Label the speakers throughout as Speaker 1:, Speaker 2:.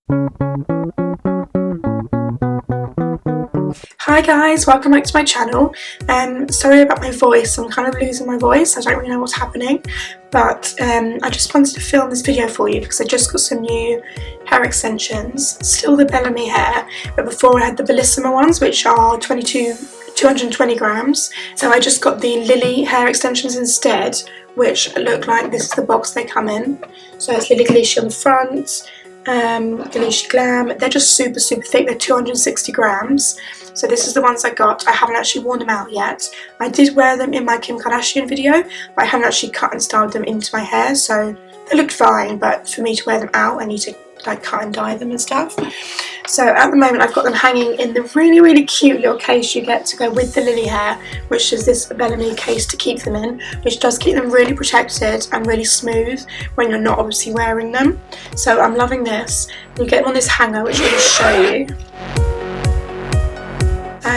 Speaker 1: Hi guys, welcome back to my channel. Sorry about my voice, I'm kind of losing my voice, I don't really know what's happening, but I just wanted to film this video for you because I just got some new hair extensions, still the Bellami Hair, but before I had the Bellissima ones, which are 220 grams, so I just got the Lilly Hair extensions instead, which look like this is the box they come in. So it's Lilly Glishi on the front, Glishi Glam. They're just super thick, they're 260 grams. So this is the ones I got. I haven't actually worn them out yet. I did wear them in my Kim Kardashian video, but I haven't actually cut and styled them into my hair, so they looked fine, but for me to wear them out I need to like cut and dye them and stuff. So at the moment I've got them hanging in the really cute little case you get to go with the Lilly Hair, which is this Bellami case to keep them in, which does keep them really protected and really smooth when you're not obviously wearing them. So I'm loving this. You get them on this hanger, which I'm going to show you.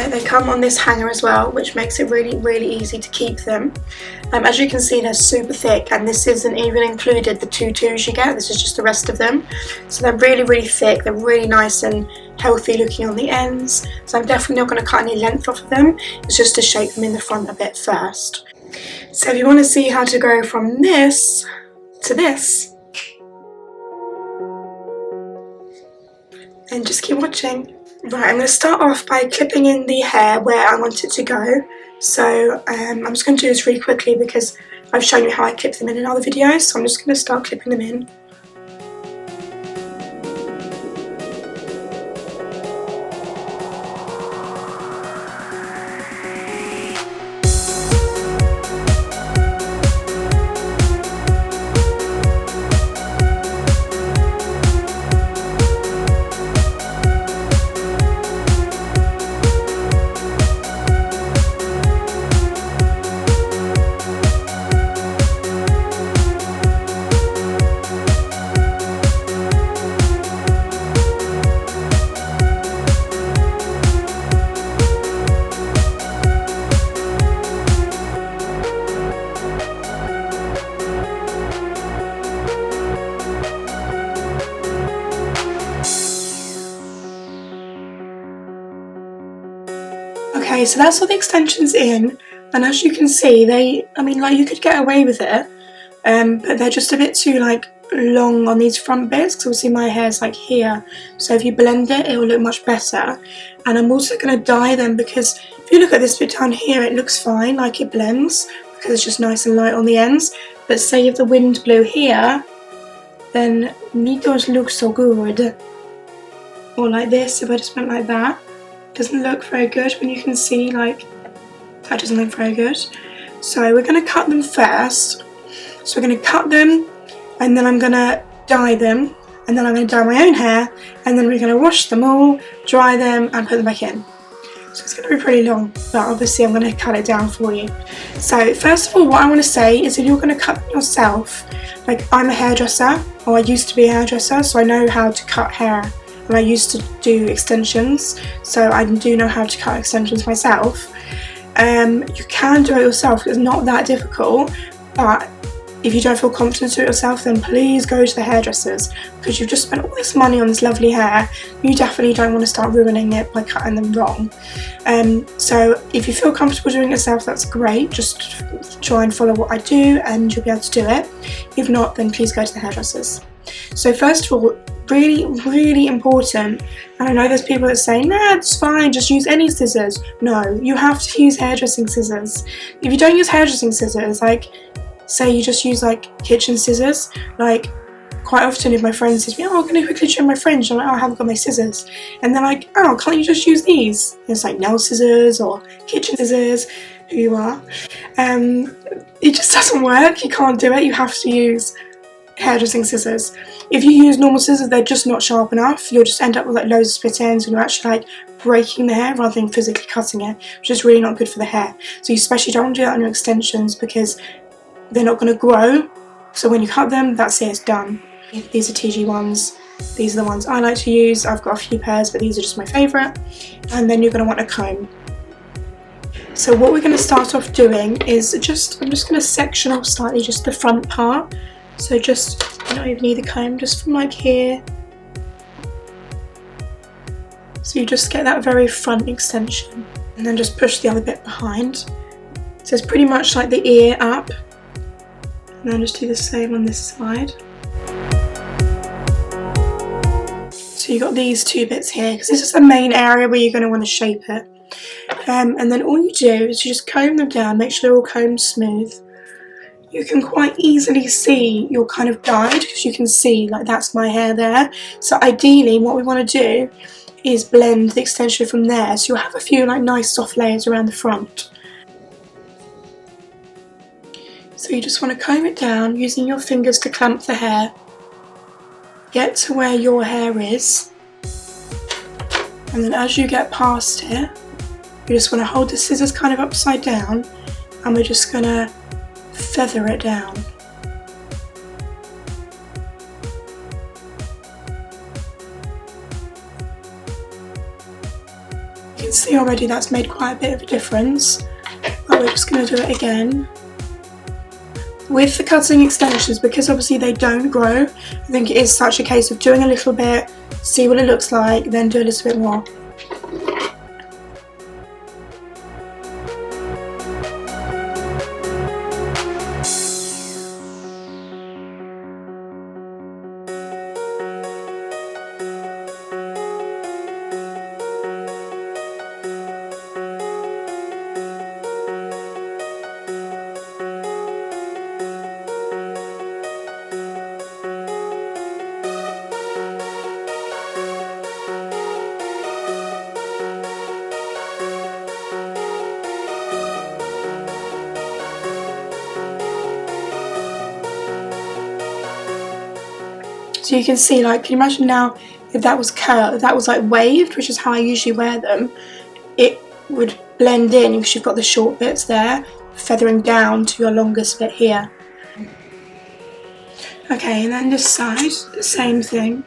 Speaker 1: They come on this hanger as well, which makes it really easy to keep them. As you can see, they're super thick, and this isn't even included the 2 twos you get, this is just the rest of them. So they're really thick, they're really nice and healthy looking on the ends. So I'm definitely not going to cut any length off of them, it's just to shape them in the front a bit first. So if you want to see how to go from this to this, then just keep watching. Right, I'm going to start off by clipping in the hair where I want it to go. So I'm just going to do this really quickly because I've shown you how I clip them in other videos, so I'm just going to start clipping them in. Okay, so that's all the extensions in, and as you can see, you could get away with it, but they're just a bit too long on these front bits, because obviously my hair's here, so if you blend it, it will look much better. And I'm also going to dye them, because if you look at this bit down here, it looks fine, it blends, because it's just nice and light on the ends, but say if the wind blew here, then it don't look so good. Or like this, if I just went like that. Doesn't look very good when you can see that doesn't look very good. So we're going to cut them first. So we're going to cut them, and then I'm going to dye them, and then I'm going to dye my own hair, and then we're going to wash them all, dry them and put them back in. So it's going to be pretty long, but obviously I'm going to cut it down for you. So first of all, what I want to say is if you're going to cut them yourself, I'm a hairdresser, or I used to be a hairdresser, so I know how to cut hair. And I used to do extensions, so I do know how to cut extensions myself. You can do it yourself, it's not that difficult, but if you don't feel confident to do it yourself, then please go to the hairdressers, because you've just spent all this money on this lovely hair. You definitely don't want to start ruining it by cutting them wrong. So if you feel comfortable doing it yourself, that's great, just try and follow what I do and you'll be able to do it. If not, then please go to the hairdressers. So first of all, really important, and I know there's people that say, nah, it's fine, just use any scissors. No, you have to use hairdressing scissors. If you don't use hairdressing scissors, say you just use kitchen scissors, quite often if my friend says to me, oh, I'm going to quickly trim my fringe, I'm like, oh, I haven't got my scissors, and they're like, oh, can't you just use these? It's nail scissors or kitchen scissors, who you are. It just doesn't work, you can't do it, you have to use hairdressing scissors. If you use normal scissors, they're just not sharp enough. You'll just end up with loads of split ends, and you're actually breaking the hair rather than physically cutting it, which is really not good for the hair. So you especially don't want to do that on your extensions, because they're not going to grow. So when you cut them, that's it, it's done. These are TG ones. These are the ones I like to use. I've got a few pairs, but these are just my favourite. And then you're going to want a comb. So what we're going to start off doing is I'm just going to section off slightly just the front part. So just, you don't even need the comb, just from here So you just get that very front extension and then just push the other bit behind. So it's pretty much like the ear up, and then just do the same on this side. So you've got these two bits here, because this is the main area where you're going to want to shape it. And then all you do is you just comb them down, make sure they're all combed smooth. You can quite easily see your kind of guide, because you can see like that's my hair there. So ideally what we want to do is blend the extension from there, so you'll have a few like nice soft layers around the front. So you just want to comb it down using your fingers to clamp the hair. Get to where your hair is, and then as you get past it, you just want to hold the scissors kind of upside down, and we're just going to feather it down. You can see already that's made quite a bit of a difference, but we're just going to do it again. With the cutting extensions, because obviously they don't grow, I think it is such a case of doing a little bit, see what it looks like, then do a little bit more. So you can see, like, can you imagine now if that was curled, if that was like waved, which is how I usually wear them, it would blend in because you've got the short bits there, feathering down to your longest bit here. Okay, and then this side, the same thing.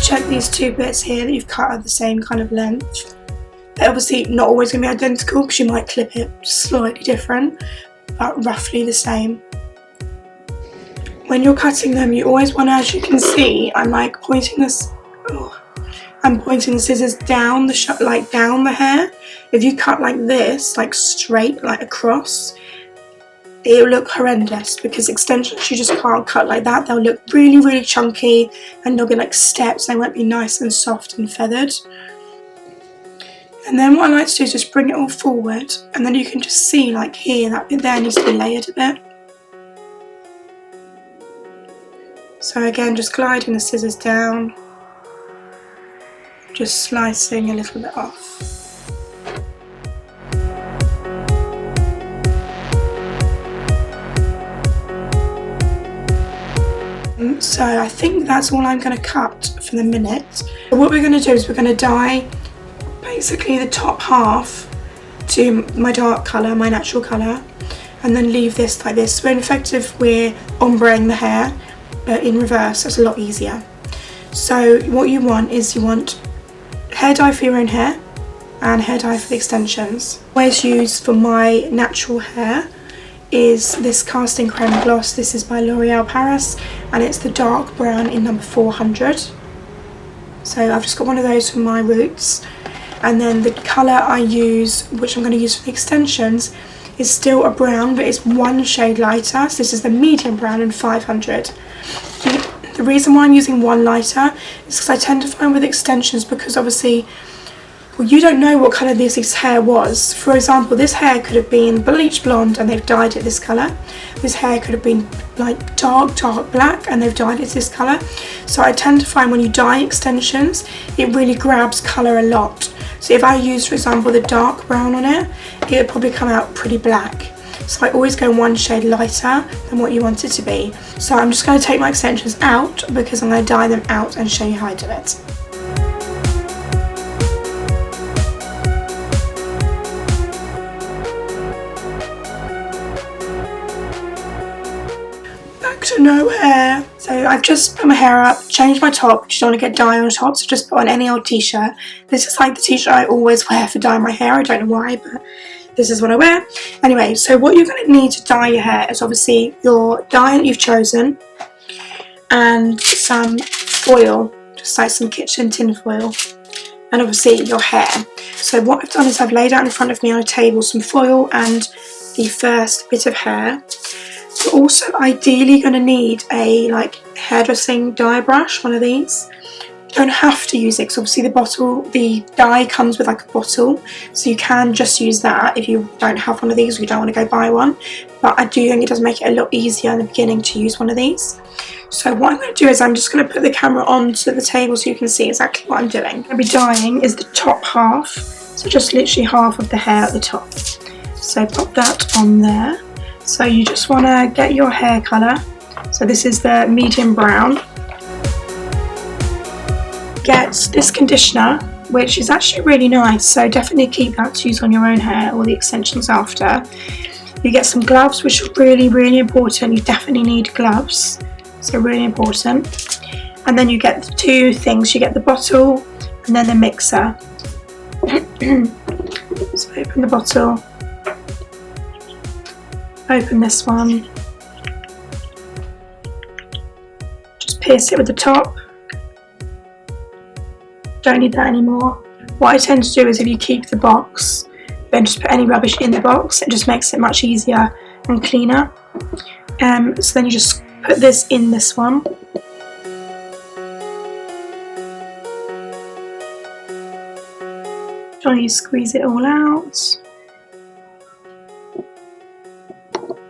Speaker 1: Check these two bits here that you've cut at the same kind of length. They're obviously not always going to be identical because you might clip it slightly different, but roughly the same. When you're cutting them, you always want to, as you can see, I'm pointing the scissors down down the hair. If you cut like this, like straight, like across, it'll look horrendous because extensions you just can't cut like that. They'll look really, really chunky and they'll be like steps. They won't be nice and soft and feathered. And then what I like to do is just bring it all forward, and then you can just see like here, that bit there needs to be layered a bit. So again, just gliding the scissors down, just slicing a little bit off. So I think that's all I'm going to cut for the minute. What we're going to do is we're going to dye basically the top half to my dark colour, my natural colour, and then leave this like this. So in effective we're ombreing the hair, but in reverse. It's a lot easier. So what you want is you want hair dye for your own hair and hair dye for the extensions. I always use for my natural hair is this casting creme gloss. This is by L'Oreal Paris and it's the dark brown in number 400. So I've just got one of those for my roots, and then the colour I use, which I'm going to use for the extensions, is still a brown, but it's one shade lighter. So this is the medium brown in 500. The reason why I'm using one lighter is because I tend to find with extensions, because obviously, well, you don't know what colour this hair was. For example, this hair could have been bleach blonde and they've dyed it this colour. This hair could have been like dark black and they've dyed it this colour. So I tend to find when you dye extensions, it really grabs colour a lot. So if I use, for example, the dark brown on it, it would probably come out pretty black. so I always go one shade lighter than what you want it to be. So I'm just going to take my extensions out because I'm going to dye them out and show you how I do it. Back to no hair. So I've just put my hair up, changed my top. You don't want to get dye on the top, so just put on any old t-shirt. This is like the t-shirt I always wear for dyeing my hair. I don't know why, but this is what I wear. Anyway, so what you're going to need to dye your hair is obviously your dye that you've chosen and some foil, just like some kitchen tin foil, and obviously your hair. So what I've done is I've laid out in front of me on a table some foil and the first bit of hair. You're also ideally going to need a hairdressing dye brush, one of these. You don't have to use it because obviously the dye comes with like a bottle, so you can just use that if you don't have one of these or you don't want to go buy one. But I do think it does make it a lot easier in the beginning to use one of these. So what I'm going to do is I'm just going to put the camera onto the table so you can see exactly what I'm doing. What I'm going to be dyeing is the top half, so just literally half of the hair at the top. So pop that on there. So you just want to get your hair colour. So this is the medium brown. Get this conditioner, which is actually really nice, so definitely keep that to use on your own hair or the extensions after. You get some gloves, which are really, really important. You definitely need gloves, so really important. And then you get the two things. You get the bottle and then the mixer. So open the bottle, open this one, just pierce it with the top. Don't need that anymore. What I tend to do is if you keep the box, then just put any rubbish in the box. It just makes it much easier and cleaner. So then you just put this in this one. Try to squeeze it all out.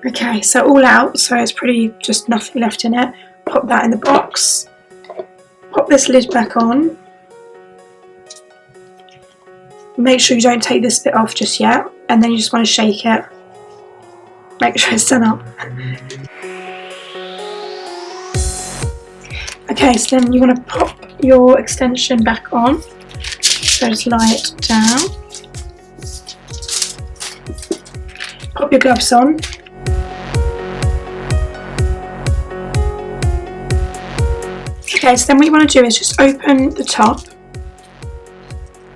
Speaker 1: Okay, so all out, so it's pretty just nothing left in it. Pop that in the box. Pop this lid back on. Make sure you don't take this bit off just yet, and then you just want to shake it. Make sure it's done up. Okay, so then you want to pop your extension back on. So just lie it down. Pop your gloves on. Okay, so then what you want to do is just open the top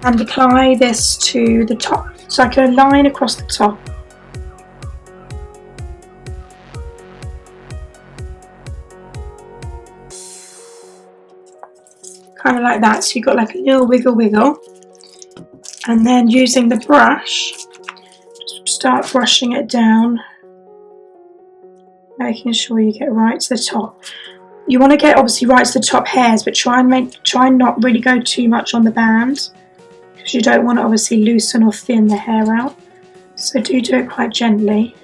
Speaker 1: and apply this to the top. So like a line across the top. Kind of like that, so you've got like a little wiggle. And then using the brush, just start brushing it down, making sure you get right to the top. You want to get obviously right to the top hairs, but try and not really go too much on the band, because you don't want to obviously loosen or thin the hair out. So do it quite gently.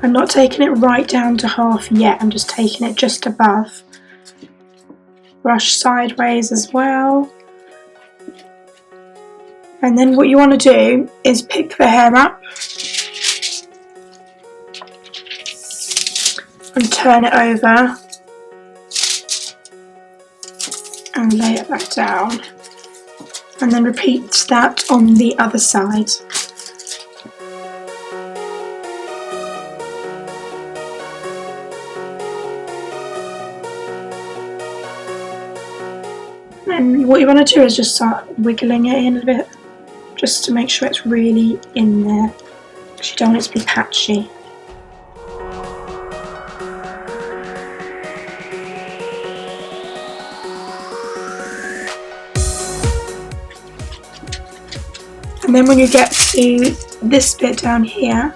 Speaker 1: I'm not taking it right down to half yet, I'm just taking it just above. Brush sideways as well. And then what you want to do is pick the hair up and turn it over and lay it back down. And then repeat that on the other side. And what you want to do is just start wiggling it in a bit, just to make sure it's really in there, because you don't want it to be patchy. And then when you get to this bit down here,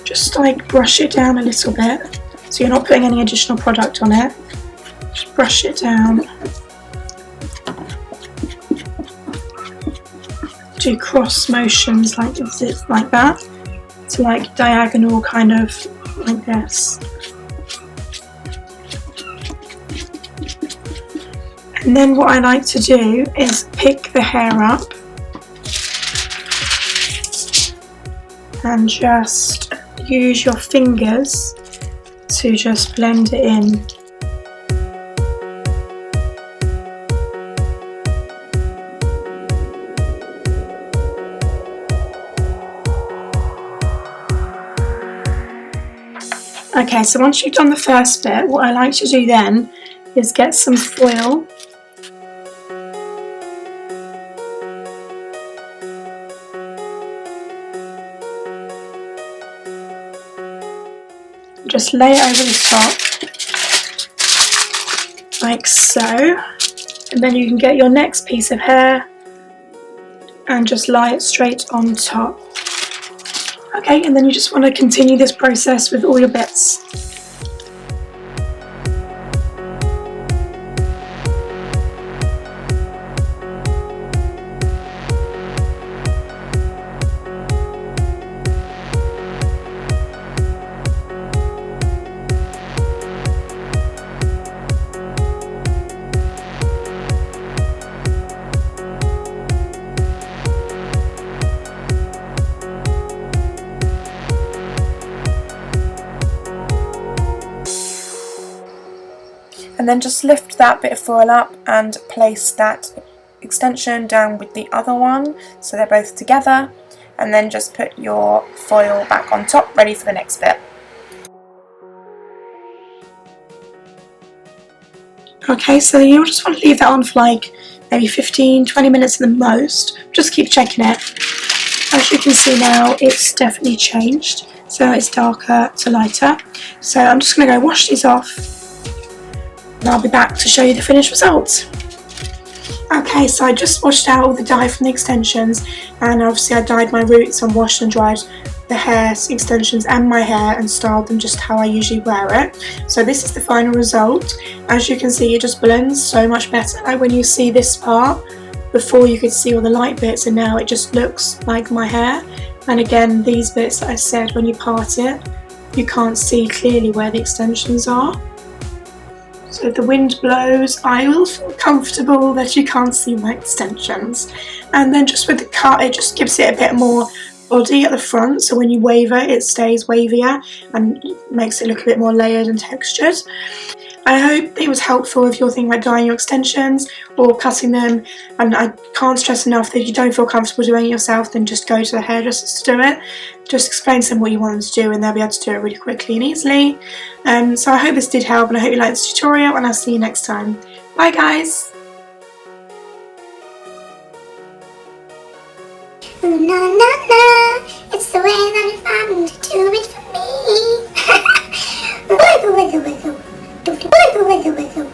Speaker 1: just like brush it down a little bit. So you're not putting any additional product on it. Just brush it down. Do cross motions like this, like that. So like diagonal, kind of like this. And then what I like to do is pick the hair up and just use your fingers to just blend it in. Okay, so once you've done the first bit, what I like to do then is get some foil . Just lay it over the top, like so, and then you can get your next piece of hair and just lie it straight on top. Okay, and then you just want to continue this process with all your bits. And then just lift that bit of foil up and place that extension down with the other one so they're both together, and then just put your foil back on top, ready for the next bit. Okay, so you'll just want to leave that on for like maybe 15-20 minutes at the most. Just keep checking it. As you can see now, it's definitely changed, so it's darker to lighter. So I'm just going to go wash these off, and I'll be back to show you the finished results. Okay, so I just washed out all the dye from the extensions, and obviously I dyed my roots and washed and dried the hair extensions and my hair and styled them just how I usually wear it. So this is the final result. As you can see, it just blends so much better. Like when you see this part, before you could see all the light bits, and now it just looks like my hair. And again, these bits that I said, when you part it, you can't see clearly where the extensions are. So if the wind blows, I will feel comfortable that you can't see my extensions. And then just with the cut, it just gives it a bit more body at the front, so when you wave it, it stays wavier and makes it look a bit more layered and textured. I hope it was helpful if you're thinking about dyeing your extensions or cutting them, and I can't stress enough that if you don't feel comfortable doing it yourself, then just go to the hairdresser to do it. Just explain to them what you want them to do and they'll be able to do it really quickly and easily. So I hope this did help, and I hope you liked this tutorial, and I'll see you next time. Bye guys!
Speaker 2: Ooh, na na na, it's the way that it's fun to do it for me. Wiggle, wiggle, wiggle. Wiggle, wiggle, wiggle.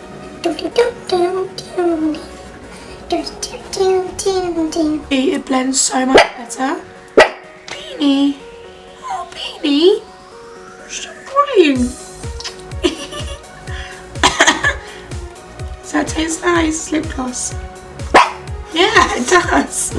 Speaker 1: It blends so much better. Beanie. Oh, Beanie. Stop crying. Does that taste nice? Lip gloss. Yeah, it does.